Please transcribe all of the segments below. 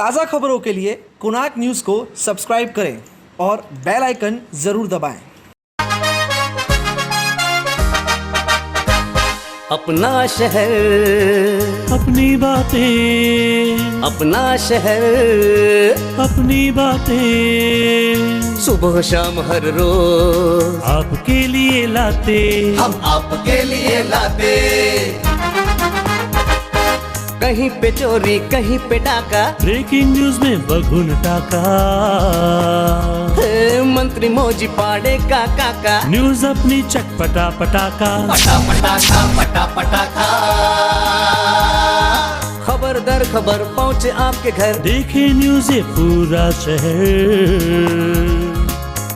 ताज़ा खबरों के लिए कोणार्क न्यूज़ को सब्सक्राइब करें और बेल आइकन ज़रूर दबाएं। अपना शहर, अपनी बातें, अपना शहर, अपनी बातें, सुबह शाम हर रोज आपके लिए लाते, हम आपके लिए लाते। कहीं पे चोरी, कहीं पे डाका, ब्रेकिंग न्यूज में बगुन टाका, मंत्री मौजी पाड़े का काका, न्यूज अपनी चटपटा पटाका, पटा पटाखा पटा पटाखा। खबर दर खबर पहुँचे आपके घर, देखे न्यूज ये पूरा शहर।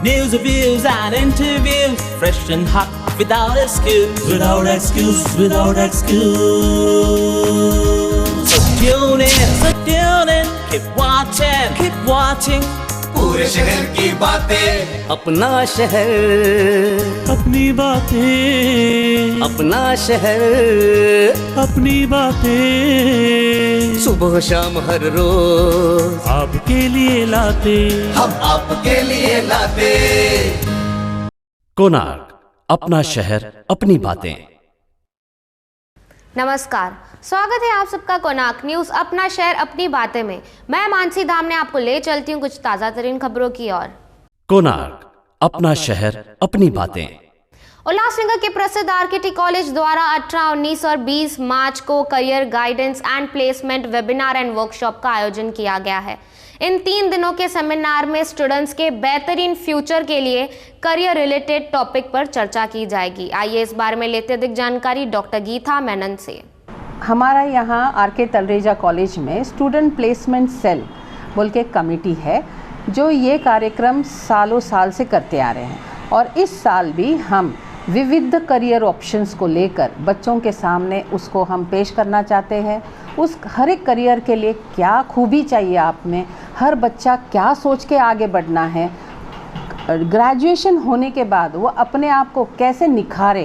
News, reviews and interviews, fresh and hot, without excuse. Without excuse, without excuse. So tune in, keep watching. पूरे शहर की बातें, अपना शहर, अपनी बातें, अपना शहर, अपनी बातें, सुबह शाम हर रोज आपके लिए लाते, हम आपके लिए लाते। कोणार्क, अपना शहर अपनी बातें। नमस्कार, स्वागत है आप सबका कोणार्क न्यूज़ अपना शहर अपनी बातें में। मैं मानसी धामने आपको ले चलती हूँ कुछ ताज़ा तरीन खबरों की ओर। कोणार्क, अपना शहर अपनी बातें। उल्लासनगर के प्रसिद्ध आरकेटी कॉलेज द्वारा 18, 19 और 20 मार्च को career guidance and placement webinar and workshop का आयोजन किया गया है। इन 3 दिनों के सेमिनार में स्टूडेंट्स के बेहतरीन फ्यूचर के लिए करियर रिलेटेड टॉपिक पर चर्चा की जाएगी। आइए इस बारे में लेते अधिक जानकारी डॉक्टर गीता मेनन से। हमारा यहाँ आर.के. तलरेजा कॉलेज में स्टूडेंट प्लेसमेंट सेल बोल के कमेटी है जो ये कार्यक्रम सालों साल से करते आ रहे हैं और इस साल भी हम विविध करियर ऑप्शंस को लेकर बच्चों के सामने उसको हम पेश करना चाहते हैं। उस हर एक करियर के लिए क्या खूबी चाहिए आप में, हर बच्चा क्या सोच के आगे बढ़ना है, ग्रेजुएशन होने के बाद वो अपने आप को कैसे निखारे,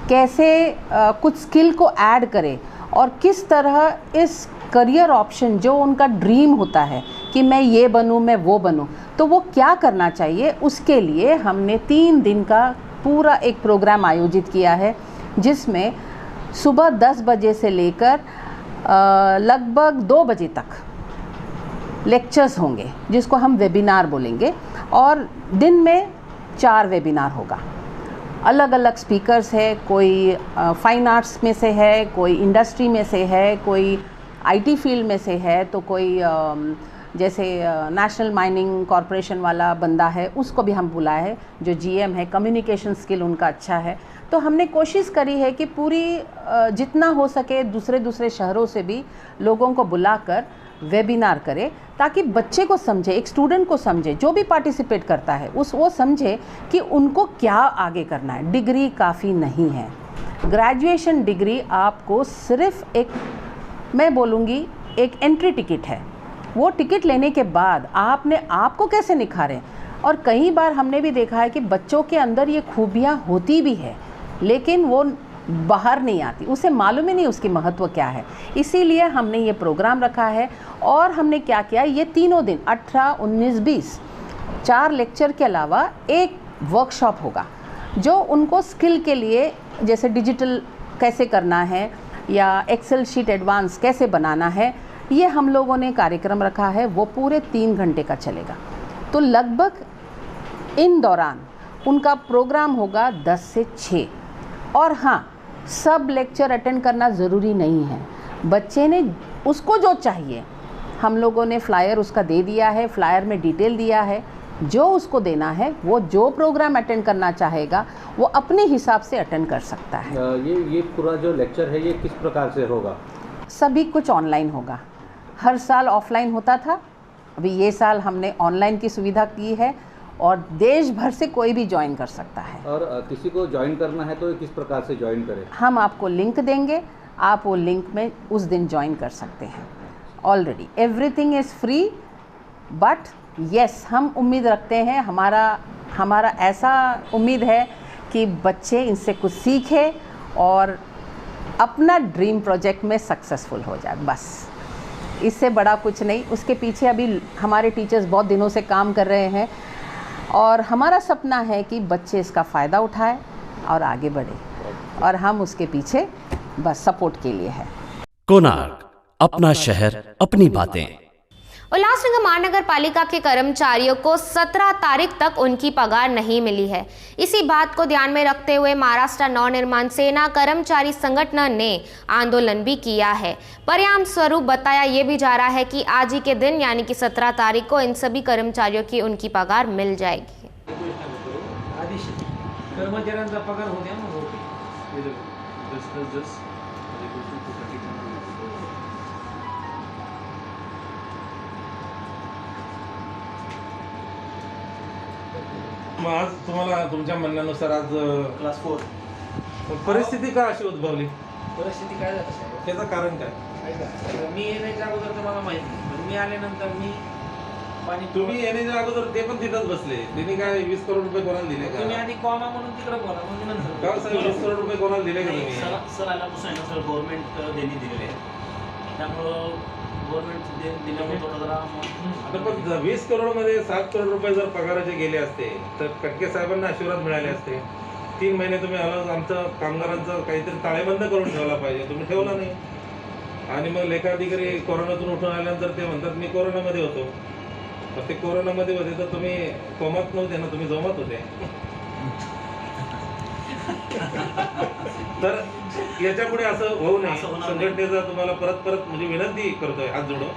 कैसे कुछ स्किल को ऐड करे और किस तरह इस करियर ऑप्शन जो उनका ड्रीम होता है कि मैं ये बनूं, मैं वो बनूं, तो वो क्या करना चाहिए, उसके लिए हमने 3 दिन का पूरा एक प्रोग्राम आयोजित किया है जिसमें सुबह 10 बजे से लेकर लगभग 2 बजे तक लेक्चर्स होंगे जिसको हम वेबिनार बोलेंगे और दिन में 4 वेबिनार होगा। अलग अलग स्पीकर्स है, कोई फाइन आर्ट्स में से है, कोई इंडस्ट्री में से है, कोई आईटी फील्ड में से है, तो कोई जैसे नेशनल माइनिंग कॉरपोरेशन वाला बंदा है उसको भी हम बुलाए हैं जो जीएम है, कम्युनिकेशन स्किल उनका अच्छा है। तो हमने कोशिश करी है कि पूरी जितना हो सके दूसरे शहरों से भी लोगों को बुलाकर वेबिनार करें ताकि बच्चे को समझे, एक स्टूडेंट को समझे, जो भी पार्टिसिपेट करता है वो समझे कि उनको क्या आगे करना है। डिग्री काफ़ी नहीं है, ग्रेजुएशन डिग्री आपको सिर्फ एक, मैं बोलूँगी एक एंट्री टिकट है। वो टिकट लेने के बाद आपने आपको कैसे निखारें। और कई बार हमने भी देखा है कि बच्चों के अंदर ये खूबियाँ होती भी है लेकिन वो बाहर नहीं आती, उसे मालूम ही नहीं उसकी महत्व क्या है। इसीलिए हमने ये प्रोग्राम रखा है और हमने क्या किया, ये तीनों दिन 18, 19, 20 4 लेक्चर के अलावा एक वर्कशॉप होगा जो उनको स्किल के लिए, जैसे डिजिटल कैसे करना है या एक्सेल शीट एडवांस कैसे बनाना है, ये हम लोगों ने कार्यक्रम रखा है। वो पूरे 3 घंटे का चलेगा। तो लगभग इन दौरान उनका प्रोग्राम होगा 10 से 6। और हाँ, सब लेक्चर अटेंड करना ज़रूरी नहीं है। बच्चे ने उसको जो चाहिए, हम लोगों ने फ्लायर उसका दे दिया है, फ्लायर में डिटेल दिया है, जो उसको देना है वो जो प्रोग्राम अटेंड करना चाहेगा वो अपने हिसाब से अटेंड कर सकता है। ये पूरा जो लेक्चर है ये किस प्रकार से होगा? सभी कुछ ऑनलाइन होगा। हर साल ऑफलाइन होता था, अभी ये साल हमने ऑनलाइन की सुविधा की है और देश भर से कोई भी ज्वाइन कर सकता है। और किसी को ज्वाइन करना है तो किस प्रकार से ज्वाइन करें? हम आपको लिंक देंगे, आप वो लिंक में उस दिन ज्वाइन कर सकते हैं। Already everything is free, but yes, हम उम्मीद रखते हैं, हमारा ऐसा उम्मीद है कि बच्चे इनसे कुछ सीखें और अपना ड्रीम प्रोजेक्ट में सक्सेसफुल हो जाए। बस इससे बड़ा कुछ नहीं। उसके पीछे अभी हमारे टीचर्स बहुत दिनों से काम कर रहे हैं और हमारा सपना है कि बच्चे इसका फ़ायदा उठाएं और आगे बढ़े, और हम उसके पीछे बस सपोर्ट के लिए है। कोणार्क, अपना शहर, अपनी बातें। उल्लासनगर महानगर पालिका के कर्मचारियों को 17 तारीख तक उनकी पगार नहीं मिली है। इसी बात को ध्यान में रखते हुए महाराष्ट्र नवनिर्माण सेना कर्मचारी संगठन ने आंदोलन भी किया है। परिणाम स्वरूप बताया ये भी जा रहा है कि आज ही के दिन यानी कि 17 तारीख को इन सभी कर्मचारियों की उनकी पगार मिल जाएगी। कर्मचाऱ्यांचा पगार होत्या ना आज तुम्हाला तुमच्या म्हणण्यानुसार आज क्लास 4 परिस्थिती का अशी उद्भवली? परिस्थिती काय झालं साहेब? त्याचं कारण काय? मी येण्याच्या अगोदर तर मला माहिती नाही, पण मी आल्यानंतर मी पाणी तुम्ही येण्याच्या अगोदर ते पण तिथंच बसले, त्यांनी काय 20 करोड रुपये कोणाला दिले का? तुम्ही आधी कॉमा म्हणून तिकडे बोला, मग नंतर का साहेब 20 करोड रुपये कोणाला दिले का तुम्ही? सर आल्यापासून आहे ना सर गव्हर्नमेंट देणी दिलेले आहे, त्यामुळं गव्हर्नमेंट दिल्यामुळे थोडं जरा आता पण 20 करोड मध्ये 7 करोड रुपये जर पगाराचे गेले असते तर कटके साहेबांना आशीर्वाद मिळाले असते। 3 महिने तुम्ही आला आमचं कामगारांचं काहीतरी ताळेबंद करून ठेवला पाहिजे, तुम्ही ठेवला नाही। आणि मग लेखाधिकारी कोरोनातून उठून आल्यानंतर ते म्हणतात मी कोरोनामध्ये होतो, तर ते कोरोनामध्ये होते तर तुम्ही कोमात नव्हते ना, तुम्ही जोमात होते। तर याच्यापुढे असं होऊ नये, संघटनेचा तुम्हाला परत म्हणजे विनंती करतोय हात जोडून,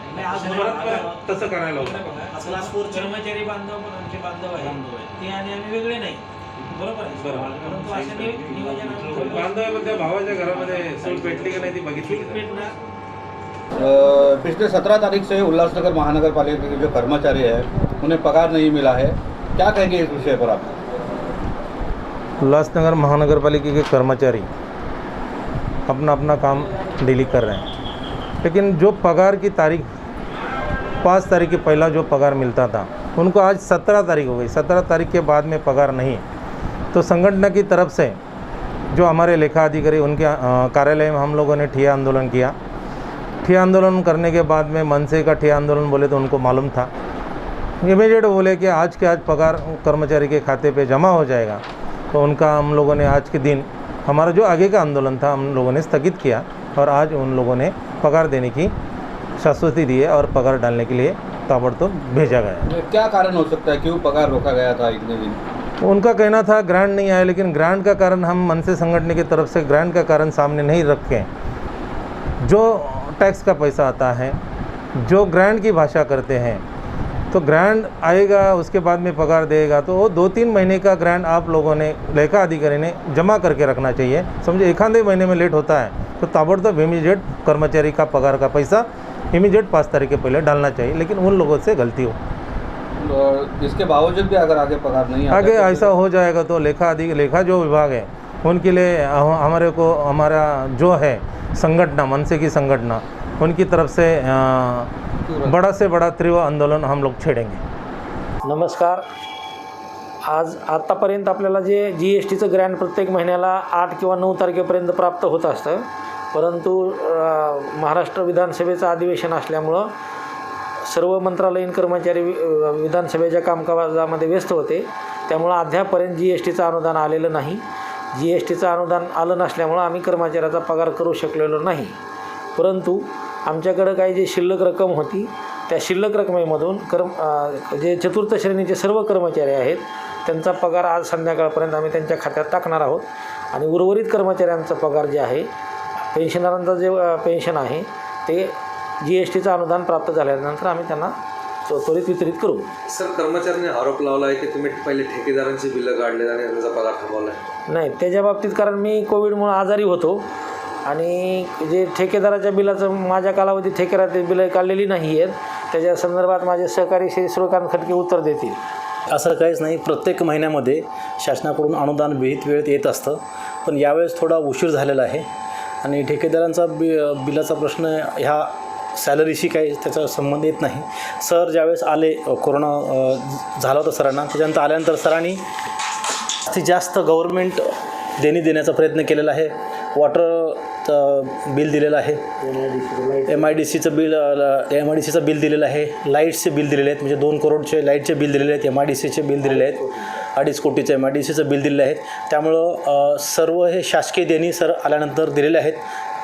परत तसं करायला होतं। कर्मचारी बांधव पण आमचे बांधव आहे ते, आणि आम्ही वेगळे नाही, बरोबर आहे। परंतु असं नियोजन बांधव आहे, पण त्या भावाच्या घरामध्ये सूट पेटली का नाही ती बघितली का? पिछले 17 तारीख से उल्लासनगर महानगर पालिका के जो कर्मचारी हैं उन्हें पगार नहीं मिला है, क्या कहेंगे इस विषय पर आप? उल्लासनगर महानगर पालिका के कर्मचारी अपना अपना काम डेली कर रहे हैं, लेकिन जो पगार की तारीख 5 तारीख के पहला जो पगार मिलता था उनको आज 17 तारीख हो गई। 17 तारीख के बाद में पगार नहीं, तो संगठन की तरफ से जो हमारे लेखा अधिकारी उनके कार्यालय में हम लोगों ने ठिया आंदोलन किया। ठिया आंदोलन करने के बाद में मनसे का ठिया आंदोलन बोले तो उनको मालूम था, इमीडिएट बोले कि आज के आज पगार कर्मचारी के खाते पे जमा हो जाएगा। तो उनका हम लोगों ने आज के दिन हमारा जो आगे का आंदोलन था हम लोगों ने स्थगित किया और आज उन लोगों ने पगार देने की शाश्वती दी है और पगार डालने के लिए ताबड़तोड़ भेजा गया। क्या कारण हो सकता है, क्यों पगार रोका गया था इतने दिन? उनका कहना था ग्रांट नहीं आया, लेकिन ग्रांट का कारण हम मनसे संगठन की तरफ से ग्रांट का कारण सामने नहीं रखे। जो टैक्स का पैसा आता है, जो ग्रांट की भाषा करते हैं, तो ग्रांट आएगा उसके बाद में पगार देगा, तो वो 2-3 महीने का ग्रांट आप लोगों ने लेखा अधिकारी ने जमा करके रखना चाहिए। समझे एक आधे महीने में लेट होता है तो ताबड़तोड़ इमीडिएट कर्मचारी का पगार का पैसा इमीडिएट 5 तारीख के पहले डालना चाहिए, लेकिन उन लोगों से गलती हो। इसके बावजूद भी अगर आगे पगार नहीं आगे ऐसा हो जाएगा तो लेखा जो विभाग है उनके लिए हमारा जो है संगठन मनसे की संगठन उनकी तरफ से बड़ा से बड़ा तीव्र आंदोलन हम लोग छेड़ेंगे। नमस्कार। आज आत्तापर्यंत आपल्याला जे GSTचं ग्रँट प्रत्येक महिन्याला 8 किंवा 9 तारखेपर्यंत प्राप्त होत असतं, परंतु महाराष्ट्र विधानसभेचं अधिवेशन असल्यामुळं सर्व मंत्रालयीन कर्मचारी विधानसभेच्या कामकाजामध्ये व्यस्त होते, त्यामुळं अद्यापपर्यंत GSTचं अनुदान आलेलं नाही। GSTचं अनुदान आलं नसल्यामुळं आम्ही कर्मचाऱ्याचा पगार करू शकलेलो नाही, परंतु आमच्याकडं काही जे शिल्लक रक्कम होती त्या शिल्लक रकमेमधून जे चतुर्थ श्रेणीचे सर्व कर्मचारी आहेत त्यांचा पगार आज संध्याकाळपर्यंत आम्ही त्यांच्या खात्यात टाकणार आहोत आणि उर्वरित कर्मचाऱ्यांचा पगार जे आहे, पेन्शनरांचं जे पेन्शन आहे ते GSTचं अनुदान प्राप्त झाल्यानंतर आम्ही त्यांना त्वरित वितरित करू। सर, कर्मचाऱ्यांनी आरोप लावला आहे की तुम्ही पहिले ठेकेदारांची बिलं काढले आणि त्यांचा पगार थांबवला आहे। नाही, त्याच्या बाबतीत कारण मी कोविडमुळे आजारी होतो आणि जे ठेकेदाराच्या बिलाचं माझ्या कालावधीत ठेकेदाराची बिलं काढलेली नाही आहेत, त्याच्या संदर्भात माझे सहकारी श्री सूर्यकांत खटके उत्तर देतील। असं काहीच नाही, प्रत्येक महिन्यामध्ये शासनाकडून अनुदान विहित वेळेत येत असतं, पण यावेळेस थोडा उशीर झालेला आहे आणि ठेकेदारांचा बिलाचा प्रश्न ह्या सॅलरीशी काही त्याचा संबंध येत नाही। सर ज्यावेळेस आले, कोरोना झाला होता सरांना, त्याच्यानंतर आल्यानंतर सरांनी जास्तीत जास्त गव्हर्नमेंट देणी देण्याचा प्रयत्न केलेला आहे। वॉटर बिल दिलेलं आहे, MIDCचं बिल दिलेलं आहे, लाईट्सचे बिल दिलेले आहेत, म्हणजे 2 करोडचे लाईटचे बिल दिलेले आहेत, MIDCचे बिल दिलेले आहेत, 2.5 कोटीचं MIDCचं बिल दिलेलं आहे. त्यामुळं सर्व हे शासकीय देणी आल्यानंतर दिलेले आहेत.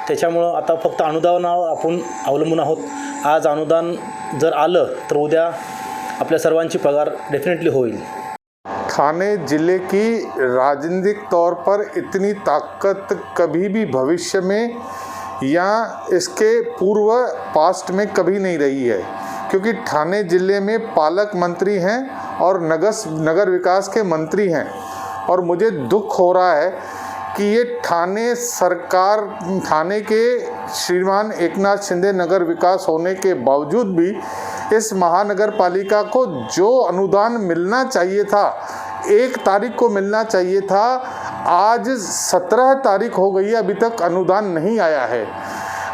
त्याच्यामुळं आता फक्त अनुदानावर आपण अवलंबून आहोत. आज अनुदान जर आलं तर उद्या आपल्या सर्वांची पगार डेफिनेटली होईल. ठाणे ज़िले की राजनीतिक तौर पर इतनी ताकत कभी भी भविष्य में या इसके पूर्व पास्ट में कभी नहीं रही है, क्योंकि ठाणे ज़िले में पालक मंत्री हैं और नगर विकास के मंत्री हैं. और मुझे दुख हो रहा है कि ये ठाणे के श्रीमान एकनाथ शिंदे नगर विकास होने के बावजूद भी इस महानगर पालिका को जो अनुदान मिलना चाहिए था, 1 तारीख को मिलना चाहिए था, आज 17 तारीख हो गई है, अभी तक अनुदान नहीं आया है.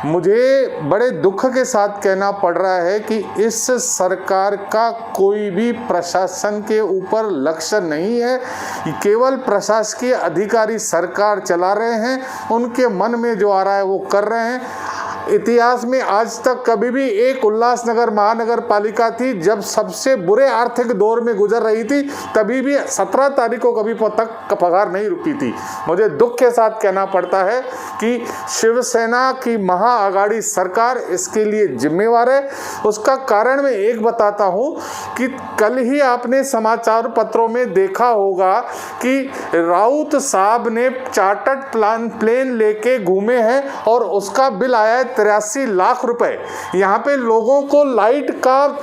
मुझे बड़े दुख के साथ कहना पड़ रहा है कि इस सरकार का कोई भी प्रशासन के ऊपर लक्ष्य नहीं है. केवल प्रशासकीय अधिकारी सरकार चला रहे हैं, उनके मन में जो आ रहा है वो कर रहे हैं. इतिहास में आज तक कभी भी एक उल्लासनगर महानगर पालिका थी जब सबसे बुरे आर्थिक दौर में गुजर रही थी, तभी भी 17 तारीख को कभी तक पगार नहीं रुकी थी. मुझे दुख के साथ कहना पड़ता है कि शिवसेना की महाअगाड़ी सरकार इसके लिए जिम्मेवार है. उसका कारण मैं एक बताता हूँ कि कल ही आपने समाचार पत्रों में देखा होगा कि राउत साहब ने चार्टर्ड प्लेन लेके घूमे हैं और उसका बिल आया है 83 लाख रुपए. यहाँ पे लोगों को लाइट का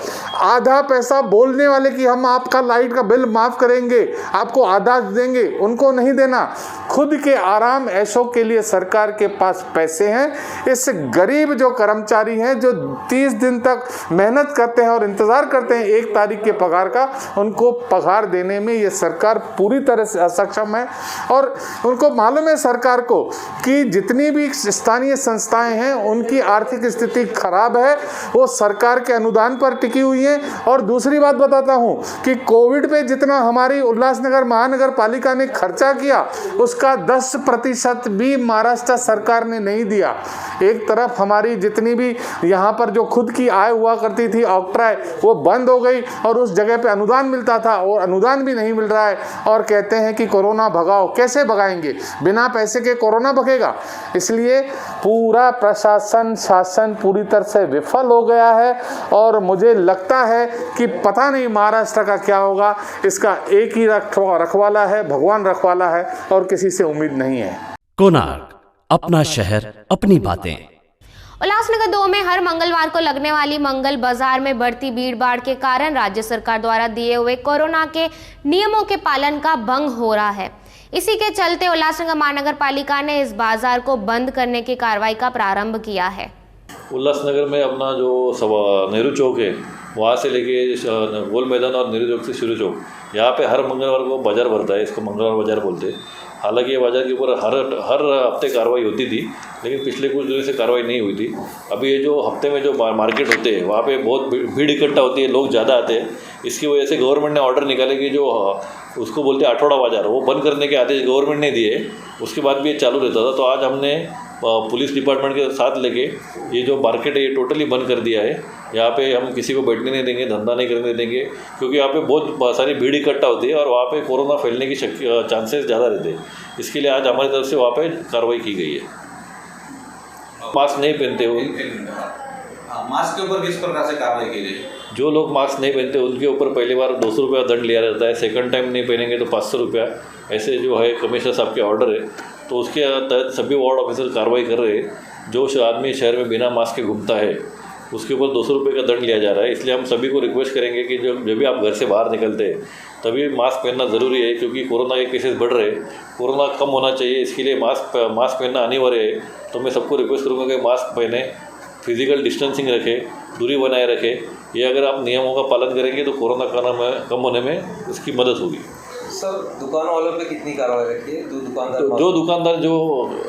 आधा पैसा बोलने वाले कि हम आपका लाइट का बिल माफ़ करेंगे, आपको आधा देंगे, उनको नहीं देना. खुद के आराम ऐशों के लिए सरकार के पास पैसे हैं. इस गरीब जो कर्मचारी हैं जो 30 दिन तक मेहनत करते हैं और इंतज़ार करते हैं 1 तारीख के पगार का, उनको पगार देने में ये सरकार पूरी तरह से असक्षम है. और उनको मालूम है सरकार को कि जितनी भी स्थानीय संस्थाएं हैं उनकी आर्थिक स्थिति खराब है, वो सरकार के अनुदान पर टिकी हुई है. और दूसरी बात बताता हूँ कि कोविड पे जितना हमारी उल्लासनगर महानगर पालिका ने खर्चा किया उसका 10% भी महाराष्ट्र सरकार ने नहीं दिया. एक तरफ हमारी जितनी भी यहाँ पर जो खुद की आय हुआ करती थी ऑक्ट्राय, वो बंद हो गई और उस जगह पे अनुदान मिलता था और अनुदान भी नहीं मिल रहा है. और कहते हैं कि कोरोना भगाओ. कैसे भगाएंगे? बिना पैसे के कोरोना भगेगा? इसलिए पूरा प्रशासन शासन पूरी तरह से विफल हो गया है. और मुझे लगता है कि पता नहीं महाराष्ट्र का क्या होगा. इसका एक ही रखवाला है, भगवान रखवाला है, और किसी से उम्मीद नहीं है. कोणार्क, अपना शहर अपनी बातें. उल्लासनगर 2 में हर मंगलवार को लगने वाली मंगल बाजार में बढ़ती भीड़ भाड़ के कारण राज्य सरकार द्वारा दिए हुए कोरोना के नियमों के पालन का भंग हो रहा है. इसी के चलते उल्लासनगर महानगर पालिका ने इस बाजार को बंद करने की कार्रवाई का प्रारंभ किया है. उल्लासनगर में अपना जो नेहरू चौक है, वहाँ से लेके गोल मैदान और नेहरू चौक से शुरू चौक, यहाँ पे हर मंगलवार को बाज़ार भरता है. इसको मंगलवार बाज़ार बोलते हैं. हालांकि ये बाज़ार के ऊपर हर हफ्ते कार्रवाई होती थी, लेकिन पिछले कुछ दिनों से कार्रवाई नहीं हुई थी. अभी ये जो हफ्ते में जो मार्केट होते हैं वहाँ पे बहुत भीड़ इकट्ठा होती है, लोग ज़्यादा आते हैं. इसकी वजह से गवर्नमेंट ने ऑर्डर निकाले कि जो उसको बोलते हैं आठौड़ा बाज़ार, वो बंद करने के आदेश गवर्नमेंट ने दिए. उसके बाद भी ये चालू रहता था. तो आज हमने पुलिस डिपार्टमेंट के साथ लेके ये जो मार्केट है ये टोटली बंद कर दिया है. यहाँ पे हम किसी को बैठने नहीं देंगे, धंधा नहीं करने देंगे, क्योंकि यहाँ पे बहुत सारी भीड़ इकट्ठा होती है और वहाँ पे कोरोना फैलने की चांसेस ज़्यादा रहते हैं. इसके लिए आज हमारी तरफ से वहाँ पे कार्रवाई की गई है. मास्क नहीं पहनते हो, मास्क के ऊपर किस प्रकार से कार्रवाई की गई? जो लोग मास्क नहीं पहनते उनके ऊपर पहली बार 200 रुपया दंड लिया जाता है. सेकंड टाइम नहीं पहनेंगे तो 500 रुपया. ऐसे जो है कमिश्नर साहब के ऑर्डर है, तो उसके तहत सभी वार्ड ऑफिसर कार्रवाई कर रहे हैं. जो आदमी शहर में बिना मास्क के घूमता है उसके ऊपर 200 रुपये का दंड लिया जा रहा है. इसलिए हम सभी को रिक्वेस्ट करेंगे कि जब भी आप घर से बाहर निकलते हैं तभी मास्क पहनना ज़रूरी है, क्योंकि कोरोना के केसेस बढ़ रहे हैं. कोरोना कम होना चाहिए, इसके लिए मास्क पहनना अनिवार्य है. तो मैं सबको रिक्वेस्ट करूँगा कि मास्क पहने, फिजिकल डिस्टेंसिंग रखें, दूरी बनाए रखें. ये अगर आप नियमों का पालन करेंगे तो कोरोना का कम होने में इसकी मदद होगी. सर, दुकान वालों पे कितनी कार्रवाई रखी है? जो दुकानदार जो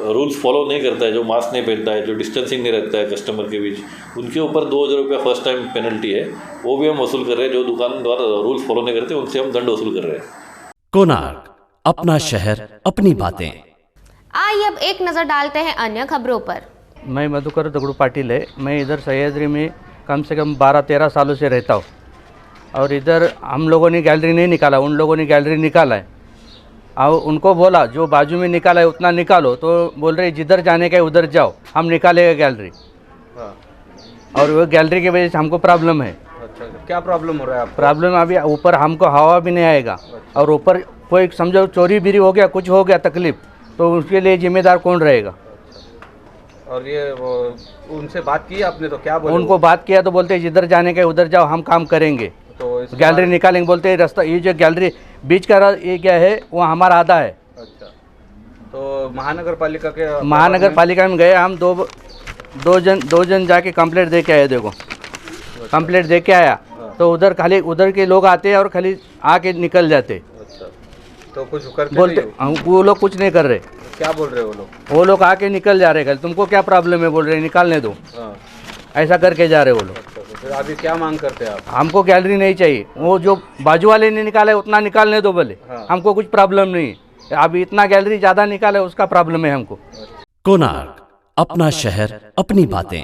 रूल्स फॉलो नहीं करता है, जो मास्क नहीं पहनता है, जो डिस्टेंसिंग नहीं रखता है कस्टमर के बीच, उनके ऊपर 2000 रुपया फर्स्ट टाइम पेनल्टी है. वो भी हम वसूल कर रहे हैं. जो दुकानदार रूल्स फॉलो नहीं करते उनसे हम दंड वसूल कर रहे हैं. कोणार्क, अपना शहर अपनी बातें. आइए अब एक नज़र डालते हैं अन्य खबरों पर। मैं मधुकर दगड़ू पाटिल है। मैं इधर सह्याद्री में कम से कम 12-13 सालों से रहता हूँ और इधर हम लोगों ने गैलरी नहीं निकाला, उन लोगों ने गैलरी निकाला है। और उनको बोला जो बाजू में निकाला है उतना निकालो, तो बोल रहे जिधर जाने का है उधर जाओ, हम निकालेगा गैलरी। और वो गैलरी की वजह से हमको प्रॉब्लम है। अच्छा, क्या प्रॉब्लम हो रहा है आपको? प्रॉब्लम अभी ऊपर हमको हवा भी नहीं आएगा और ऊपर कोई समझो चोरी बिरी हो गया, कुछ हो गया तकलीफ, तो उसके लिए जिम्मेदार कौन रहेगा? और ये उनसे बात की आपने तो क्या बोले? उनको बात किया तो बोलते जिधर जाने का उधर जाओ, हम काम करेंगे, तो गैलरी निकालेंगे। बोलते रास्ता ये जो गैलरी बीच का ये क्या है वो हमारा आधा है। अच्छा, तो महानगर पालिका में गए हम, दो जन जाके कंप्लेंट दे के आए। देखो कंप्लेंट दे के आया तो उधर खाली उधर के लोग आते हैं और खाली आके निकल जाते। अच्छा, तो कुछ करते बोलते वो लोग कुछ नहीं कर रहे। क्या बोल रहे वो लोग आके निकल जा रहे, तुमको क्या प्रॉब्लम है बोल रहे, निकालने दो। ऐसा करके जा रहे वो लोग। अच्छा, तो फिर अभी क्या मांग करते हैं आप? हमको गैलरी नहीं चाहिए, वो जो बाजू वाले ने निकाला है उतना निकालने दो बोले। हमको कुछ प्रॉब्लम नहीं है, अभी इतना गैलरी ज़्यादा निकाला उसका प्रॉब्लम है हमको। कोणार्क, अपना शहर अपनी बातें।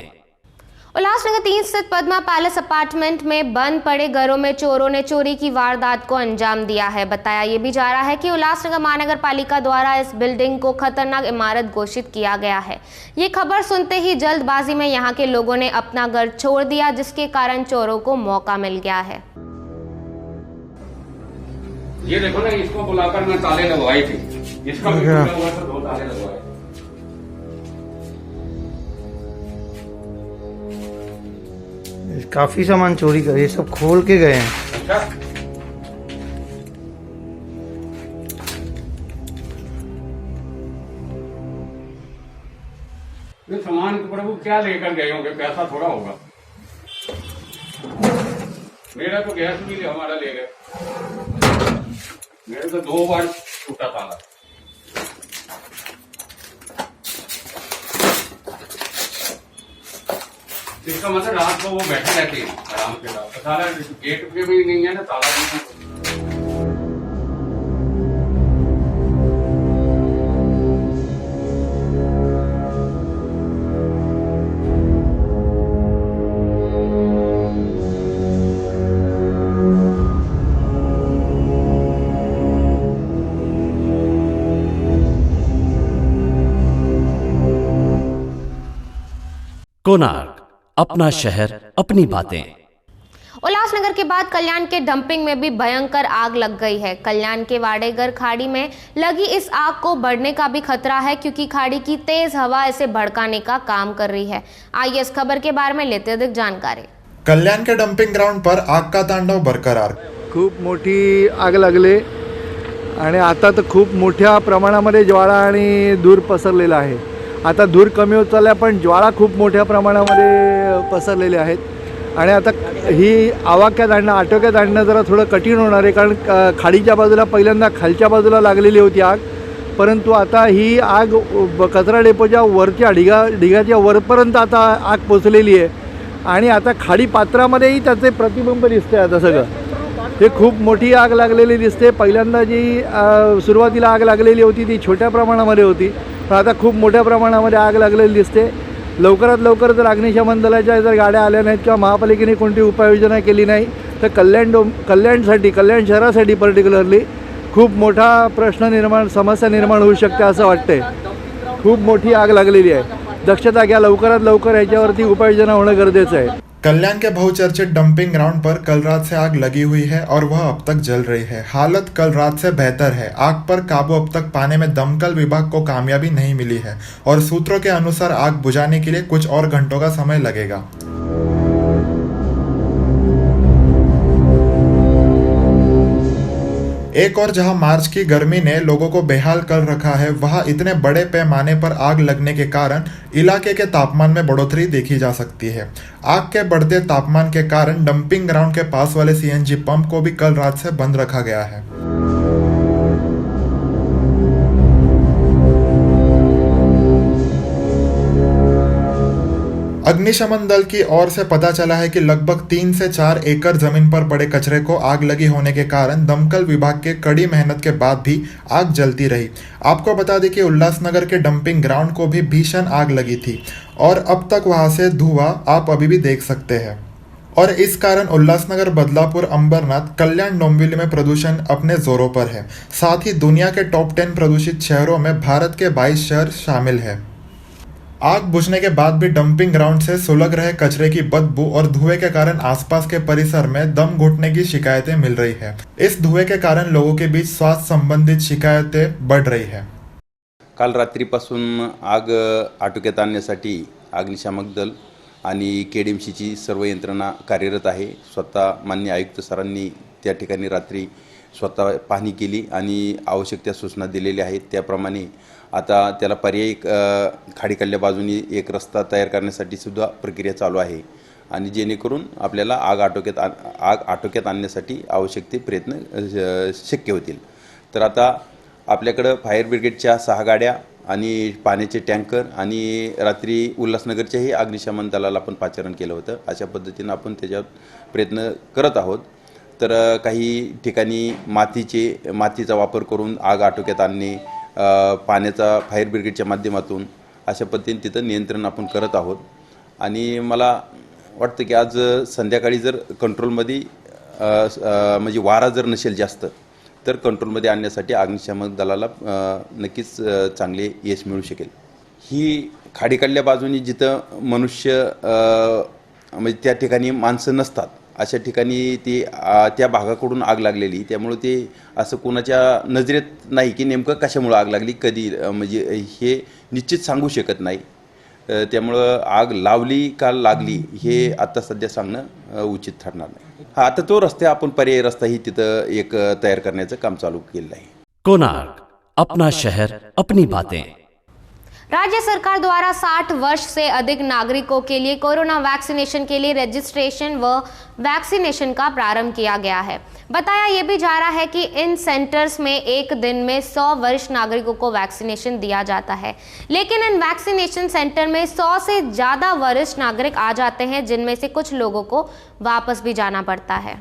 उल्लासनगर 3 स्थित पद्मा पैलेस अपार्टमेंट में बंद पड़े घरों में चोरों ने चोरी की वारदात को अंजाम दिया है। बताया ये भी जा रहा है कि उल्लासनगर महानगर पालिका द्वारा इस बिल्डिंग को खतरनाक इमारत घोषित किया गया है। ये खबर सुनते ही जल्दबाजी में यहाँ के लोगों ने अपना घर छोड़ दिया, जिसके कारण चोरों को मौका मिल गया है। ये देखो ना, इसको बुलाकर मैं ताले लगवाई थी, इसका भी 2 ताले लगवाए। काफी सामान चोरी करे, सब खोल के गए हैं। ये सामान प्रभु क्या लेकर गए होंगे, पैसा थोड़ा होगा। मेरा तो गैस भी हमारा ले गए, मेरे तो 2 बार टूटा ताला। इसका मतलब रात को वो बैठे रहते हैं आराम के साथ, ताला गेट पे भी नहीं है ना, ताला नहीं है। कोणार्क, अपना शहर अपनी बातें। उल्लासनगर के बाद कल्याण के डंपिंग में भी भयंकर आग लग गई है। कल्याण के वाडेगर खाड़ी में लगी इस आग को बढ़ने का भी खतरा है, क्योंकि खाड़ी की तेज हवा इसे भड़काने का काम कर रही है। आइए इस खबर के बारे में लेते अधिक जानकारी। कल्याण के डंपिंग ग्राउंड पर आग का तांडव बरकरार। खूप मोठी आग लागले आणि आता तर खूप मोठ्या प्रमाणामध्ये ज्वाळा आणि धूर पसरलेला आहे। आता धूर कमी होत चालला, पण ज्वाळा खूप मोठ्या प्रमाणामध्ये पसरलेले आहेत आणि आता ही आवाक्यात आणणं, आटोक्यात आणणं जरा थोडं कठीण होणार आहे, कारण खाडीच्या बाजूला पहिल्यांदा खालच्या बाजूला लागलेली होती आग, परंतु आता ही आग कचरा डेपोच्या वरच्या ढिगाच्या वरपर्यंत आता आग पोचलेली आहे आणि आता खाडी पात्रामध्येही त्याचे प्रतिबिंब दिसते। आता सगळं हे खूप मोठी आग लागलेली दिसते। पहिल्यांदा जी सुरुवातीला आग लागलेली होती ती छोट्या प्रमाणामध्ये होती, पण आता खूप मोठ्या प्रमाणामध्ये आग लागलेली दिसते। लवकरात लवकर जर अग्निशमन दलाच्या जर गाड्या आल्या नाहीत किंवा महापालिकेने कोणती उपाययोजना केली नाही तर कल्याण शहरासाठी पर्टिक्युलरली खूप मोठा समस्या निर्माण होऊ शकते असं वाटतंय। खूप मोठी आग लागलेली आहे, दक्षता घ्या, लवकरात लवकर याच्यावरती उपाययोजना होणं गरजेचं आहे। कल्याण के बहुचर्चित डंपिंग ग्राउंड पर कल रात से आग लगी हुई है और वह अब तक जल रही है। हालत कल रात से बेहतर है। आग पर काबू अब तक पाने में दमकल विभाग को कामयाबी नहीं मिली है और सूत्रों के अनुसार आग बुझाने के लिए कुछ और घंटों का समय लगेगा। एक और जहां मार्च की गर्मी ने लोगों को बेहाल कर रखा है, वहां इतने बड़े पैमाने पर आग लगने के कारण इलाके के तापमान में बढ़ोतरी देखी जा सकती है। आग के बढ़ते तापमान के कारण डंपिंग ग्राउंड के पास वाले सीएनजी पंप को भी कल रात से बंद रखा गया है। अग्निशमन दल की ओर से पता चला है कि लगभग 3 से 4 एकड़ जमीन पर पड़े कचरे को आग लगी होने के कारण दमकल विभाग के कड़ी मेहनत के बाद भी आग जलती रही। आपको बता दें कि उल्लासनगर के डंपिंग ग्राउंड को भी भीषण आग लगी थी और अब तक वहां से धुआं आप अभी भी देख सकते हैं और इस कारण उल्लासनगर, बदलापुर, अंबरनाथ, कल्याण, डोंबिवली में प्रदूषण अपने जोरों पर है। साथ ही दुनिया के टॉप 10 प्रदूषित शहरों में भारत के 22 शहर शामिल है। आग बुझने के बाद भी डंपिंग ग्राउंड से सुलग रहे कचरे की बदबू और धुएं के कारण आसपास के परिसर में दम घुटने की शिकायतें मिल रही है। इस धुएं के कारण लोगों के बीच स्वास्थ्य संबंधित शिकायतें बढ़ रही है। काल रात्रीपासून आग आटोक्यात आणण्यासाठी अग्निशामक दल आणि KDMCची सर्व यंत्रणा कार्यरत आहे। स्वतः माननीय आयुक्त सरांनी त्या ठिकाणी रात्री स्वतः पाहणी केली आणि आवश्यक त्या सूचना दिलेल्या आहेत। त्याप्रमाणे आता त्याला पर्यायी खाडीकडल्या बाजूनी एक रस्ता तयार करण्यासाठी सुद्धा प्रक्रिया चालू आहे आणि जेणेकरून आपल्याला आग आटोक्यात आणण्यासाठी आवश्यक ते प्रयत्न शक्य होतील। तर आता आपल्याकडे फायर ब्रिगेडच्या 6 गाड्या आणि पाण्याचे टँकर आणि रात्री उल्हासनगरच्याही अग्निशमन दलाला आपण पाचारण केलं होतं। अशा पद्धतीने आपण त्याच्यावर प्रयत्न करत आहोत। तर काही ठिकाणी मातीचा वापर करून आग आटोक्यात आणणे, पाण्याचा फायर ब्रिगेडच्या माध्यमातून अशा पद्धतीने तिथं नियंत्रण आपण करत आहोत आणि मला वाटतं की आज संध्याकाळी जर कंट्रोलमध्ये म्हणजे वारा जर नसेल जास्त तर कंट्रोलमध्ये आणण्यासाठी अग्निशमन दलाला नक्कीच चांगले यश मिळू शकेल। ही खाडीकडल्या बाजूनी जिथं मनुष्य म्हणजे त्या ठिकाणी माणसं नसतात अशा ठिकाणी ती त्या भागाकडून आग लागलेली, त्यामुळे ते असं कोणाच्या नजरेत नाही की नेमकं कशामुळे आग लागली, कधी म्हणजे हे निश्चित सांगू शकत नाही। त्यामुळं आग लावली का लागली हे आता सध्या सांगणं उचित ठरणार नाही। आता तो रस्ता आपण पर्यायी रस्ताही तिथं एक तयार करण्याचं काम चालू केलेलं आहे। कोणार्क, अपना शहर अपनी बातें। राज्य सरकार द्वारा 60 वर्ष से अधिक नागरिकों के लिए कोरोना वैक्सीनेशन के लिए रजिस्ट्रेशन व वैक्सीनेशन का प्रारंभ किया गया है। बताया ये भी जा रहा है कि इन सेंटर्स में एक दिन में 100 वरिष्ठ नागरिकों को वैक्सीनेशन दिया जाता है, लेकिन इन वैक्सीनेशन सेंटर में 100 से ज़्यादा वरिष्ठ नागरिक आ जाते हैं, जिनमें से कुछ लोगों को वापस भी जाना पड़ता है।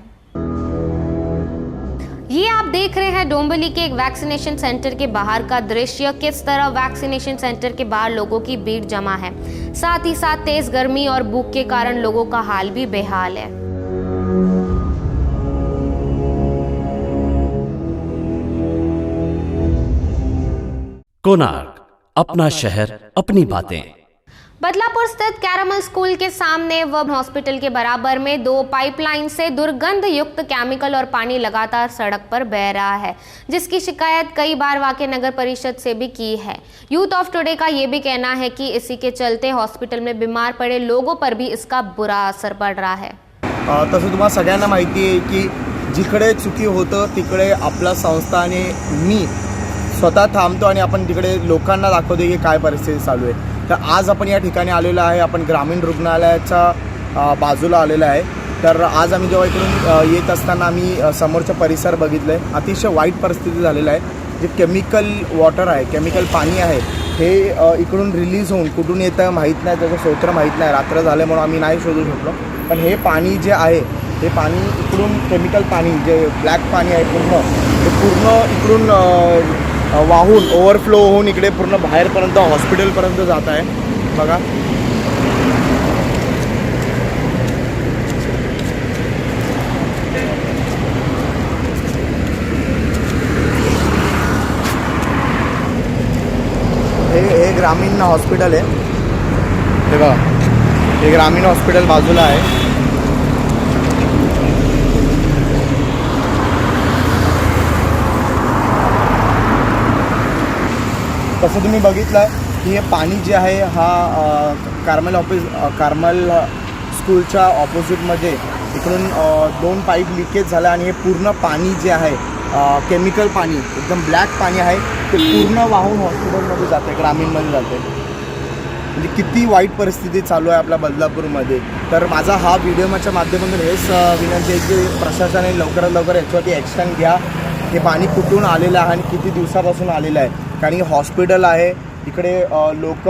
ये आप देख रहे हैं डोंबिवली के एक वैक्सीनेशन सेंटर के बाहर का दृश्य। किस तरह वैक्सीनेशन सेंटर के बाहर लोगों की भीड़ जमा है, साथ ही साथ तेज गर्मी और भूख के कारण लोगों का हाल भी बेहाल है। कोणार्क, अपना शहर अपनी बातें। बदलापुर स्थित कैरामल स्कूल के सामने व हॉस्पिटल के बराबर में 2 पाइपलाइन से दुर्गंध युक्त केमिकल और पानी लगातार सड़क पर बह रहा है, जिसकी शिकायत कई बार वाकई नगर परिषद से भी की है। यूथ ऑफ टुडे का ये भी कहना है कि इसी के चलते हॉस्पिटल में बीमार पड़े लोगों पर भी इसका बुरा असर पड़ रहा है। तसं तुम्हाला सगळ्यांना माहिती आहे की जिकडे चुकी होतं तिकडे आपला संस्था आणि मी स्वतः थांबतो आणि आपण तिकडे लोकांना दाखवतो की काय परिस्थिती चालू आहे। तर आज आपण या ठिकाणी आलेलो आहे, आपण ग्रामीण रुग्णालयाच्या बाजूला आलेलो आहे। तर आज आम्ही जेव्हा इकडून येत असताना आम्ही समोरचं परिसर बघितलं आहे, अतिशय वाईट परिस्थिती झालेलं आहे। जे केमिकल वॉटर आहे, केमिकल पाणी आहे, हे इकडून रिलीज होऊन कुठून येतं माहीत नाही, त्याचं स्रोत माहीत नाही। रात्र झाले म्हणून आम्ही नाही शोधू शकलो, पण हे पाणी जे आहे हे पाणी इकडून केमिकल पाणी जे ब्लॅक पाणी आहे पूर्ण इकडून वाहून ओव्हरफ्लो होऊन इकडे पूर्ण बाहेरपर्यंत हॉस्पिटलपर्यंत जात आहे। बघा हे ग्रामीण हॉस्पिटल आहे, हे बघा हे ग्रामीण हॉस्पिटल बाजूला आहे। तसं तुम्ही बघितलं की हे पाणी जे आहे हा कार्मल स्कूलच्या ऑपोजिटमध्ये इकडून 2 पाईप लिकेज झाला आणि हे पूर्ण पाणी जे आहे केमिकल पाणी एकदम ब्लॅक पाणी आहे ते पूर्ण वाहून हॉस्पिटलमध्ये जाते, ग्रामीणमध्ये जाते। म्हणजे किती वाईट परिस्थिती चालू आहे आपल्या बदलापूरमध्ये। तर माझा हा व्हिडिओच्या माध्यमातून हेच विनंती आहे की प्रशासनाने लवकरात लवकर याच्यावरती ॲक्शन घ्या। हे पाणी कुठून आलेलं आहे आणि किती दिवसापासून आलेलं आहे, कारण हॉस्पिटल आहे, इकडे लोक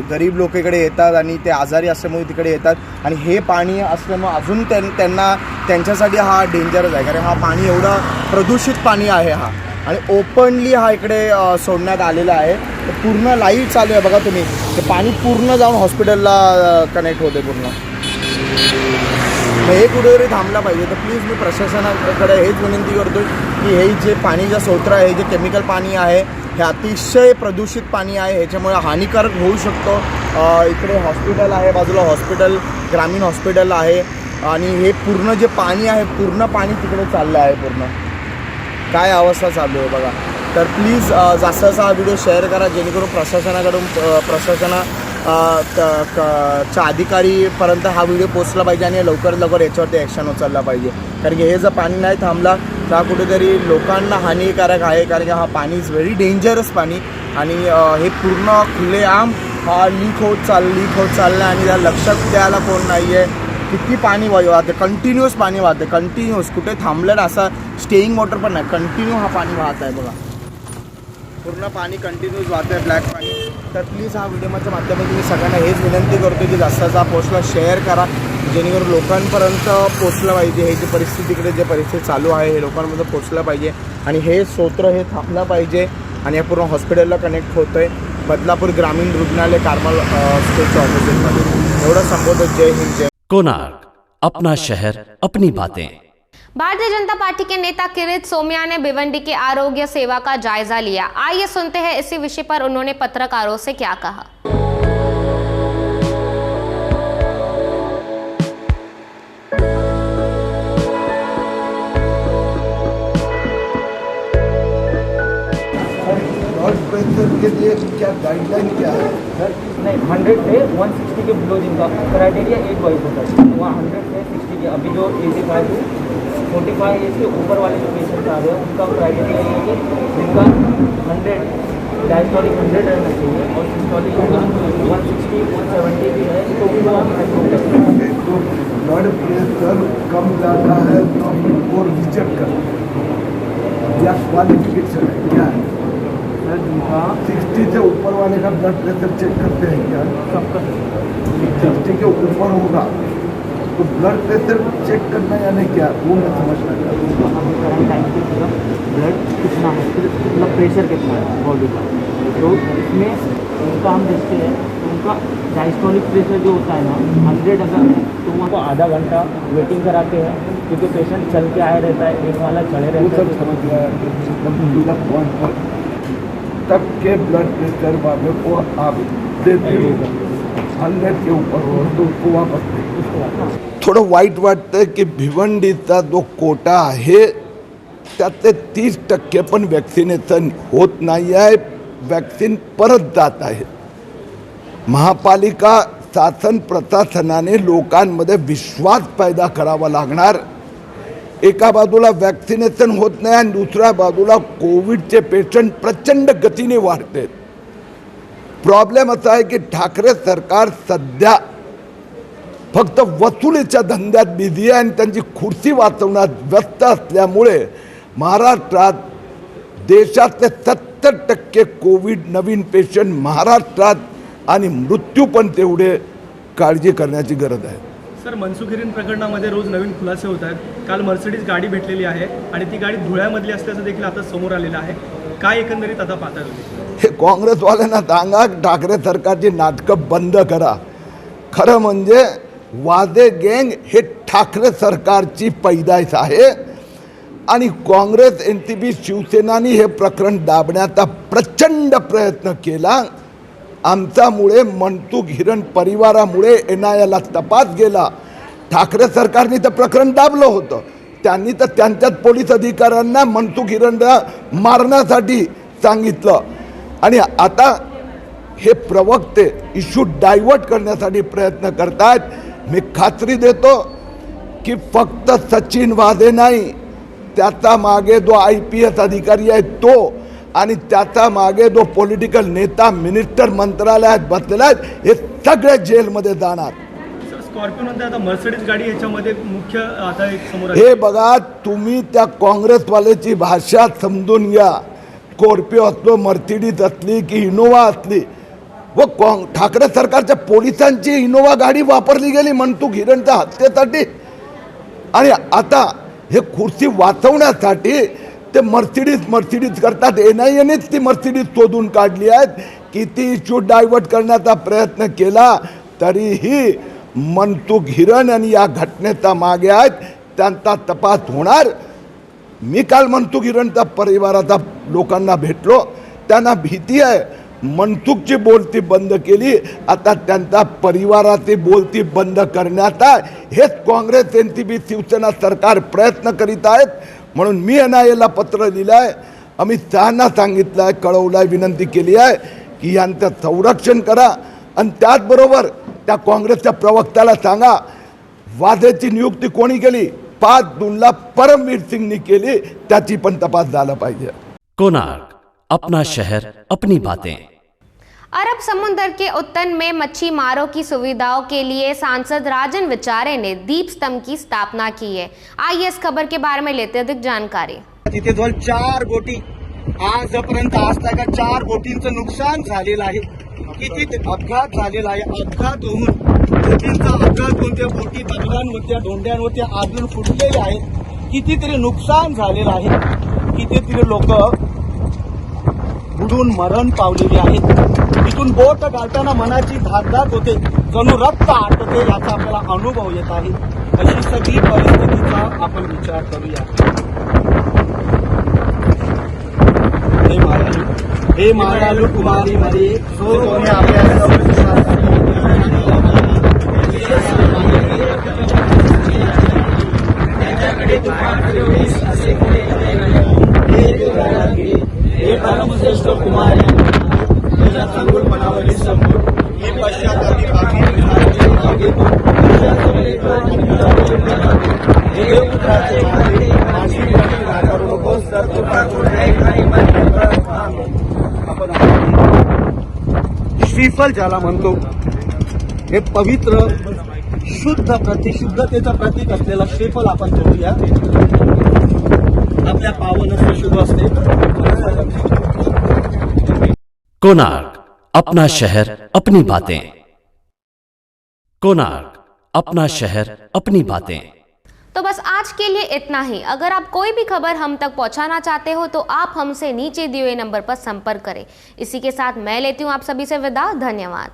गरीब लोक इकडे येतात आणि ते आजारी असल्यामुळे तिकडे येतात आणि हे पाणी असल्यामुळे अजून त्यांना त्यांच्यासाठी हा डेंजरस आहे, कारण हा पाणी एवढं प्रदूषित पाणी आहे हा, आणि ओपनली हा इकडे सोडण्यात आलेला आहे. पूर्ण लाईट चालू आहे बघा तुम्ही, ते पाणी पूर्ण जाऊन हॉस्पिटलला कनेक्ट होते पूर्ण. हे कुठेतरी थांबला पाहिजे. तर प्लीज मी प्रशासनाकडे हेच विनंती करतो की हे जे पाणीचा स्रोत आहे, जे केमिकल पाणी आहे, हे अतिशय प्रदूषित पाणी आहे, ह्याच्यामुळे हानिकारक होऊ शकतो. इकडे हॉस्पिटल आहे बाजूला, हॉस्पिटल ग्रामीण हॉस्पिटल आहे, आणि हे पूर्ण जे पाणी आहे पूर्ण पाणी तिकडे चाललं आहे. पूर्ण काय अवस्था चालू आहे बघा. तर प्लीज जास्त जास्त हा व्हिडिओ शेअर करा, जेणेकरून च्या अधिकारीपर्यंत हा व्हिडिओ पोचला पाहिजे आणि लवकरात लवकर याच्यावरती ॲक्शन उचलला पाहिजे. कारण की हे जर पाणी नाही थांबला तर कुठेतरी लोकांना हानिकारक आहे, कारण की हा पाणी इज व्हेरी डेंजरस पाणी, आणि हे पूर्ण खुलेआम हा लीक होत चाललं आणि त्या लक्षात द्यायला कोण नाही आहे. किती पाणी वाहते, कंटिन्यूअस पाणी वाहते, कंटिन्यूअस, कुठे थांबलं असा स्टेईंग वॉटर पण नाही, कंटिन्यू हा पाणी वाहत आहे बघा. पूर्ण पाणी कंटिन्यूअस वाहतं आहे, ब्लॅक पाणी. तर प्लीज हा व्हिडिओच्या माध्यमातून मी सगळ्यांना हेच विनंती करतो की जास्तीचा पोस्टला शेअर करा, जेणेकरून लोकांपर्यंत पोचलं पाहिजे. हे जे परिस्थिती इकडे जे परिस्थिती चालू आहे हे लोकांपर्यंत पोचलं पाहिजे, आणि हे स्तोत्र हे थांबलं पाहिजे. आणि हे पूर्ण हॉस्पिटलला कनेक्ट होतं आहे, बदलापूर ग्रामीण रुग्णालय कारमल स्कूलच्या ऑपोजिटमध्ये. एवढं संबोधित. जय हिंद, जय. कोणार्क, अपना शहर अपनी बातें. भारतीय जनता पार्टी के नेता किरीट सोमया ने भिवंडी के आरोग्य सेवा का जायजा लिया. आइए सुनते हैं इसी विषय पर उन्होंने पत्रकारों से क्या कहा. ब्लड प्रेशर के लिए क्या गाइडलाइन क्या है सर? नहीं, 100 से 160 के बिलो जिनका क्राइटेरिया एज वाइज होता है, वहाँ 100 से 60 के. अभी जो 85 से 45 एज के ऊपर वाले जो पेशेंट आ रहे हैं उनका क्राइटेरिया ये है कि जिनका 100 डायस्टोलिक 100 रहना चाहिए और सिस्टोलिक 160 170 भी है, तो भी तो ब्लड प्रेशर कम ज़्यादा है तो उनको रिजेक्ट करना या क्वालिफिकेशन है क्या है? 60 से ऊपर वाले का ब्लड प्रेशर चेक करते हैं क्या? सबका 60 के ऊपर होगा तो ब्लड प्रेशर चेक करना यानी क्या, वो मैं समझना चाहता हूँ. ब्लड कितना है, मतलब प्रेशर कितना है बॉडी का, तो इसमें उनका हम देखते हैं उनका डायस्टोलिक प्रेशर जो होता है ना 100 अगर है तो वहाँ को आधा घंटा वेटिंग कराते हैं, क्योंकि पेशेंट चल के आए रहता है, एक वाला चढ़े रहता है. समझ गया. तब के ब्लड प्रेशर वाले को आप देते हो 100 के ऊपर हो तो उसको वापस दे. थोडं वाईट वाटतं की भिवंडीचा जो कोटा आहे त्यातले 30% पण वॅक्सिनेशन होत नाही आहे, वॅक्सिन परत जात आहे. महापालिका शासन प्रशासनाने लोकांमध्ये विश्वास पैदा करावा लागणार. एका बाजूला वॅक्सिनेशन होत नाही आणि दुसऱ्या बाजूला कोविडचे पेशंट प्रचंड गतीने वाढते. प्रॉब्लेम असा आहे की ठाकरे सरकार सध्या फक्त वसुलीच्या धंद्यात बिझी आहे आणि त्यांची खुर्ची वाचवण्यात व्यस्त असल्यामुळे महाराष्ट्रात देशातले 70% कोविड नवीन पेशंट महाराष्ट्रात आणि मृत्यू पण तेवढे काळजी करण्याची गरज आहे. सर, मनसुख हिरेन प्रकरणामध्ये रोज नवीन खुलासे होत आहेत. काल मर्सिडीज गाडी भेटलेली आहे आणि ती गाडी धुळ्यामधली असल्याचं देखील आता समोर आलेलं आहे. काय एकंदरीत आता पाहता येईल? हे काँग्रेसवाल्यांना सांगा ठाकरे सरकारची नाटकं बंद करा. खरं म्हणजे वादे गँग हे ठाकरे सरकारची पैदाइश आहे आणि काँग्रेस NCP शिवसेनानी हे प्रकरण दाबण्याचा प्रचंड प्रयत्न केला. आमच्यामुळे मनसुख हिरेन परिवारामुळे NIAला तपास गेला. ठाकरे सरकारने तर प्रकरण दाबलं होतं, त्यांनी तर त्यांच्याच पोलीस अधिकाऱ्यांना मनसुख हिरेनला मारण्यासाठी सांगितलं आणि आता हे प्रवक्ते इश्यू डायव्हर्ट करण्यासाठी प्रयत्न करतात. मी खात्री देतो की फक्त सचिन वाझे नाही, त्याचा मागे जो IPS अधिकारी आहे तो आणि त्याचा मागे जो पॉलिटिकल नेता मिनिस्टर मंत्रालयात बसलेला आहे हे सगळे जेलमध्ये जाणार. स्कॉर्पिओनंतर आता मर्सिडीज गाडी याच्यामध्ये मुख्य आता एक समोर हे बघा, तुम्ही त्या काँग्रेसवाल्याची भाषा समजून घ्या. स्कॉर्पिओ असलो, मर्सिडीज असली की इनोवा असली, व ठाकरे सरकारच्या पोलिसांची इनोवा गाडी वापरली गेली मनसुख हिरणच्या हत्येसाठी. आणि आता हे खुर्ची वाचवण्यासाठी ते मर्सिडीज करतात. NIAनेच ती मर्सिडीज शोधून काढली आहेत. किती इश्यू डायव्हर्ट करण्याचा प्रयत्न केला तरीही मनसुख हिरण आणि या घटनेचा मागे आहेत, त्यांचा तपास होणार. मी काल मनसुख हिरणच्या परिवाराचा लोकांना भेटलो, त्यांना भीती आहे. मनसुखची बोलती बंद केली, आता त्यांचा परिवाराची बोलती बंद करण्याचा हेच काँग्रेस NCP शिवसेना सरकार प्रयत्न करीत आहेत. म्हणून मी NIAला पत्र लिहिलं आहे, अमित शहांना सांगितलं आहे, कळवलं आहे, विनंती केली आहे की यांचं संरक्षण करा. आणि त्याचबरोबर त्या काँग्रेसच्या प्रवक्त्याला सांगा वाझेची नियुक्ती कोणी केली, 5 जूनला परमवीर सिंगनी केली, त्याची पण तपास झाला पाहिजे. कोणार्क, अपना शहर अपनी बातें. अरब समुद्र के उत्तर में मच्छी मारों की सुविधाओं के लिए सांसद राजन विचारे ने दीप स्तंभ की स्थापना की है. आइए इस खबर के बारे में लेते अधिक जानकारी. तिथे जवळ 4 बोटी आजपर्यंत असताना 4 बोटींचं नुकसान झालेलं आहे. किती अपघात झालेला आहे. अपघात होऊन बोटींचा अपघात होऊन त्या बोटी दगडांवरच्या डोंड्यांवरती अजून फुटलेले आहेत. कितीतरी नुकसान झालेलं आहे. कितीतरी लोक बुडून मरण पावलेली आहेत. तिथून बोट घालताना मनाची धाक होते, जणू रक्त आटते, याचा आपल्याला अनुभव येत आहे. अशी सगळी परिस्थितीचा आपण विचार करूया. हे मायालू कुमारी मध्ये जो कोणी हे परमश्रेष्ठ कुमारी तुझ्या चांगुलपणावरील समोर ही पश्चातापी श्रीफल ज्याला म्हणतो, हे पवित्र शुद्ध शुद्धतेचं प्रतीक असलेला श्रीफल आपण घेऊया. आपल्या पावन शुभ असते. कोणार्क, अपना शहर अपनी बातें. कोणार्क, अपना शहर अपनी बातें. तो बस आज के लिए इतना ही. अगर आप कोई भी खबर हम तक पहुंचाना चाहते हो तो आप हमसे नीचे दिए हुए नंबर पर संपर्क करें. इसी के साथ मैं लेती हूं आप सभी से विदा. धन्यवाद.